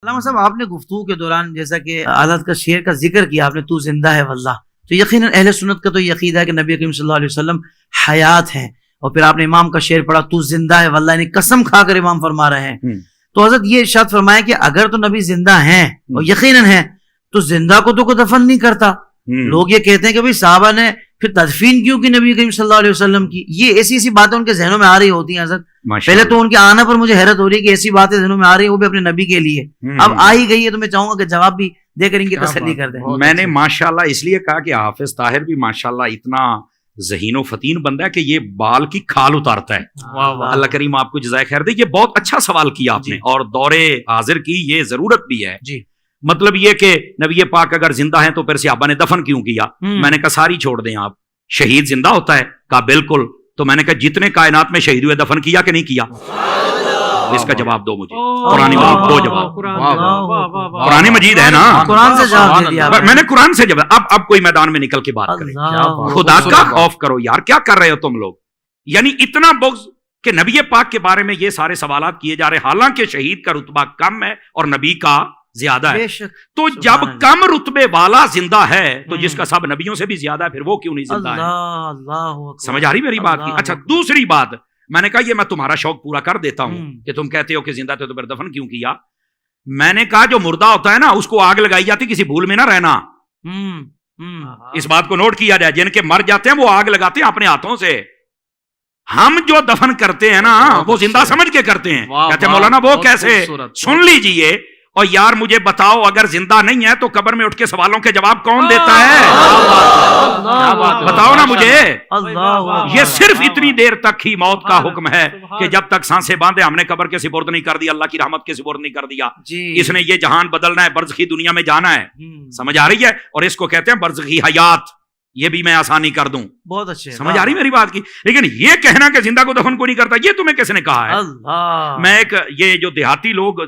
علامہ صاحب آپ نے گفتگو کے دوران جیسا کہ حضرت کا شعر کا ذکر کیا آپ نے، تو زندہ ہے واللہ، تو یقیناً اہل سنت کا تو یہ عقیدہ ہے کہ نبی کریم صلی اللہ علیہ وسلم حیات ہیں، اور پھر آپ نے امام کا شعر پڑھا تو زندہ ہے واللہ، یعنی قسم کھا کر امام فرما رہے ہیں۔ تو حضرت یہ ارشاد فرمایا کہ اگر تو نبی زندہ ہیں اور یقیناً ہیں تو زندہ کو تو کوئی دفن نہیں کرتا۔ لوگ یہ کہتے ہیں کہ بھئی صحابہ نے پھر تدفین کیوں کی نبی کریم صلی اللہ علیہ وسلم کی، یہ ایسی ایسی باتیں ان کے ذہنوں میں آ رہی ہوتی ہیں حضرت۔ پہلے تو ان کے آنے پر مجھے حیرت ہو رہی ہے کہ ایسی باتیں ذہنوں میں آ رہی ہیں وہ بھی اپنے نبی کے لیے، اب آ ہی گئی ہے تو میں چاہوں گا کہ جواب بھی دے کر ان کی تسلی کر دیں۔ میں نے ماشاءاللہ اس لیے کہا کہ حافظ طاہر بھی ماشاءاللہ اتنا ذہین و فتین بندہ ہے کہ یہ بال کی کھال اتارتا ہے۔ اللہ کریم آپ کو جزائے خیر دے۔ یہ بہت اچھا سوال کیا آپ نے، اور دور حاضر کی یہ ضرورت بھی ہے۔ مطلب یہ کہ نبی پاک اگر زندہ ہیں تو پھر صحابہ نے دفن کیوں کیا؟ میں نے کہا ساری چھوڑ دیں آپ، شہید زندہ ہوتا ہے؟ کہا بالکل۔ تو میں نے کہا جتنے کائنات میں شہید ہوئے دفن کیا کہ نہیں کیا؟ اس کا جواب دو مجھے، قرآن مجید دو جواب۔ قرآن مجید ہے نا، قرآن سے جواب دے دیا میں نے قرآن سے جواب۔ اب کوئی میدان میں نکل کے بات کریں، خدا کا خوف کرو یار، کیا کر رہے ہو تم لوگ؟ یعنی اتنا بغض کہ نبی پاک کے بارے میں یہ سارے سوالات کیے جا رہے، حالانکہ شہید کا رتبہ کم ہے اور نبی کا زیادہ ہے۔ تو جب کم رتبے والا زندہ ہے تو جس کا سب نبیوں سے بھی زیادہ ہے، پھر وہ کیوں نہیں زندہ ہے؟ سمجھ آ رہی میری بات کی؟ اچھا دوسری بات، میں نے کہا یہ میں تمہارا شوق پورا کر دیتا ہوں کہ تم کہتے ہو کہ زندہ تھے تو پھر دفن کیوں کیا؟ میں نے کہا جو مردہ ہوتا ہے نا اس کو آگ لگائی جاتی، کسی بھول میں نہ رہنا۔ اس بات کو نوٹ کیا جائے، جن کے مر جاتے ہیں وہ آگ لگاتے ہیں اپنے ہاتھوں سے، ہم جو دفن کرتے ہیں نا وہ زندہ سمجھ کے کرتے ہیں۔ کہتے ہیں مولانا وہ کیسے؟ سن لیجئے، اور یار مجھے بتاؤ اگر زندہ نہیں ہے تو قبر میں اٹھ کے سوالوں کے جواب کون دیتا ہے؟ بتاؤ نا مجھے۔ یہ صرف اتنی دیر تک ہی موت کا حکم ہے کہ جب تک سانسیں باندھے ہم نے قبر کے سپرد نہیں کر دیا، اللہ کی رحمت کے سپرد نہیں کر دیا۔ اس نے یہ جہان بدلنا ہے، برزخی دنیا میں جانا ہے، سمجھ آ رہی ہے؟ اور اس کو کہتے ہیں برزخی حیات، یہ بھی میں آسانی کر دوں۔ بہت اچھے، سمجھ آ رہی میری بات کی؟ لیکن یہ کہنا کہ زندہ کو دفن کو نہیں کرتا، یہ تمہیں کس نے کہا ہے؟ میں ایک یہ جو دیہاتی لوگ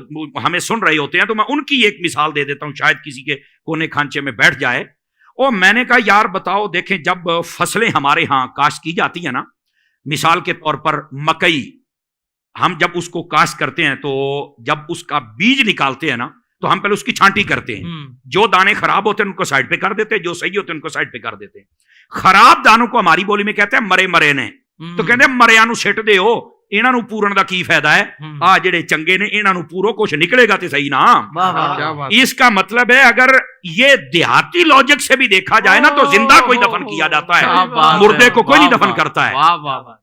ہمیں سن رہے ہوتے ہیں تو میں ان کی ایک مثال دے دیتا ہوں، شاید کسی کے کونے کھانچے میں بیٹھ جائے۔ اور میں نے کہا یار بتاؤ، دیکھیں جب فصلیں ہمارے ہاں کاشت کی جاتی ہیں نا، مثال کے طور پر مکئی، ہم جب اس کو کاشت کرتے ہیں تو جب اس کا بیج نکالتے ہیں نا تو ہم پہلے اس کی چھانٹی کرتے ہیں، جو دانے خراب ہوتے ہیں ان کو سائڈ پہ کر دیتے ہیں، جو صحیح ہوتے ہیں ان کو سائڈ پہ کر دیتے ہیں۔ خراب دانوں کو ہماری بولی میں کہتے ہیں مرے مرے نے، تو کہتے ہیں مریا نو سٹ دے ہو، انہاں نو پورن دا کی فائدہ ہے؟ آ جڑے چنگے نے انہاں نو پورو کچھ نکلے گا تے صحیح نا۔ اس کا مطلب ہے اگر یہ دیہاتی لاجک سے بھی دیکھا جائے نا تو زندہ کوئی دفن کیا جاتا ہے، مردے کو کوئی نہیں دفن کرتا ہے۔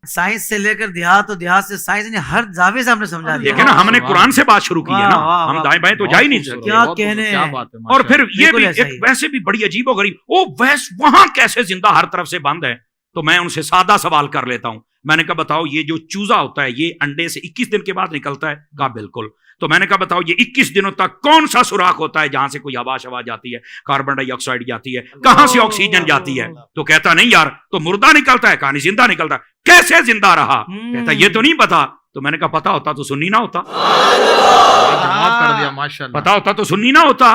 سائنس سے لے کر دیہات، اور دیہات سے سائنس نے ہر زاویے سے ہم نے سمجھا دیا۔ دیکھیں نا، ہم نے قرآن سے بات شروع کی ہے نا، ہم دائیں بائیں تو جا ہی نہیں سکتے۔ کیا کہنے۔ اور پھر یہ بھی ایک ویسے بھی بڑی عجیب و غریب، او ویس وہاں کیسے زندہ ہر طرف سے بند ہے؟ تو میں ان سے سادہ سوال کر لیتا ہوں، میں نے کہا بتاؤ یہ جو چوزا ہوتا ہے یہ انڈے سے 21 دن کے بعد نکلتا ہے؟ کہا بالکل۔ تو میں نے کہا بتاؤ یہ 21 دنوں تک کون سا سوراخ ہوتا ہے جہاں سے کوئی ہوا شوا جاتی ہے، کاربن ڈائی آکسائڈ جاتی ہے، کہاں سے آکسیجن جاتی ہے؟ تو کہتا نہیں یار، تو مردہ نکلتا ہے؟ کہا نہیں زندہ نکلتا ہے۔ کیسے زندہ رہا؟ کہتا یہ تو نہیں پتا۔ تو میں نے کہا پتا ہوتا تو سنی نہ ہوتا، پتا ہوتا تو سنی نہ ہوتا۔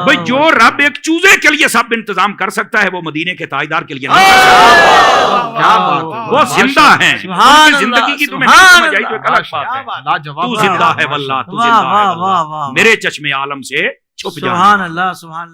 بھئی جو رب ایک چوزے کے لیے سب انتظام کر سکتا ہے وہ مدینے کے تاجدار کے لیے نہیں کر سکتا۔ وہ زندہ ہیں، ان کی زندگی کی تمہیں نہیں سمجھ آئی تو ایک الگ بات ہے۔ تو زندہ ہے واللہ، تو زندہ ہے واللہ، میرے چشم عالم سے چھپ جا۔ سبحان اللہ، سبحان اللہ۔